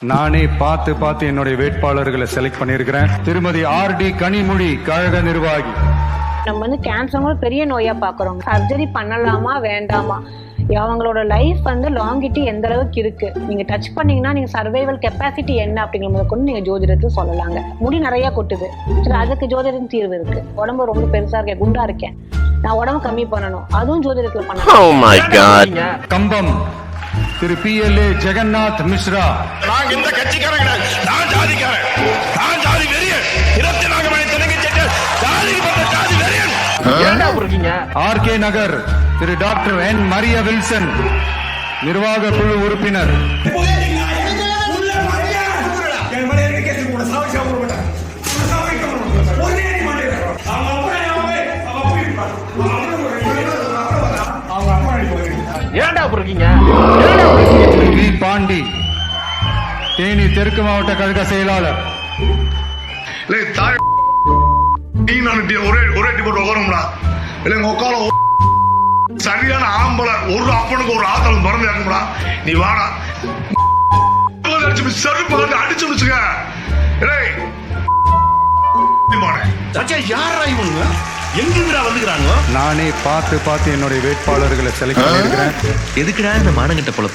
நானே பார்த்து என்னுடைய வேட்பாளர்களை செலக்ட் பண்ணியிருக்கிறேன். திருமதி ஆர்.டி. கனிமொழி, கழக நிர்வாகி. நம்ம வந்து கேன்சர் பெரிய நோயா பாக்குறோம். சர்ஜரி பண்ணலாமா வேண்டாமா, அவங்களோட லைஃப் வந்து லாங்கிட்டி எந்த அளவுக்கு இருக்கு, நீங்க டச் பண்ணீங்கன்னா நீங்க சர்வைவல் கெப்பாசிட்டி என்ன அப்படிங்கிறத கொண்டு நீங்க ஜோதிடத்தில் சொல்லலாங்க. முடி நிறைய கொட்டுது, சரி அதுக்கு ஜோதிடத்தின் தீர்வு இருக்கு. உடம்பு ரொம்ப பெருசா இருக்கேன், குண்டா இருக்கேன், நான் உடம்பு கம்மி பண்ணணும், அதுவும் ஜோதிடத்தில் பண்ணலாம். கம்பம் திரு PLA ஜெகநாத் மிஸ்ரா. நான் இந்த கட்சிக்காரங்க, நான் ஜாதிக்காரன், நான் ஜாதி வெறியன், 24 மணி தெலுங்கு செட்டு ஜாதிக்கு பட்ட ஜாதி வெறியன். ஏன்டா இருக்கீங்க? RK நகர் திரு டாக்டர் N. மரியா வில்சன், நிர்வாக குழு உறுப்பினர். ஏன்டா இருக்கீங்க? வி. பாண்டி, தேனி தெற்கு மாவட்ட கழக செயலாளர். ஒரே டிபோட் உட்காருங்களா இல்லைங்க, உட்கார சரியான ஆம்பளை ஒரு அப்பனுக்கு ஒரு ஆத்தல் மறந்து இறங்கும்டா. நீ வாடா செருப்பு அடிச்சு முடிச்சுக்க. நானே பார்த்து என்னுடைய வேட்பாளர்களை செலக்ட் பண்ணியிருக்கிறேன். எதுக்குடா இந்த மானங்கிட்ட பொழப்பு?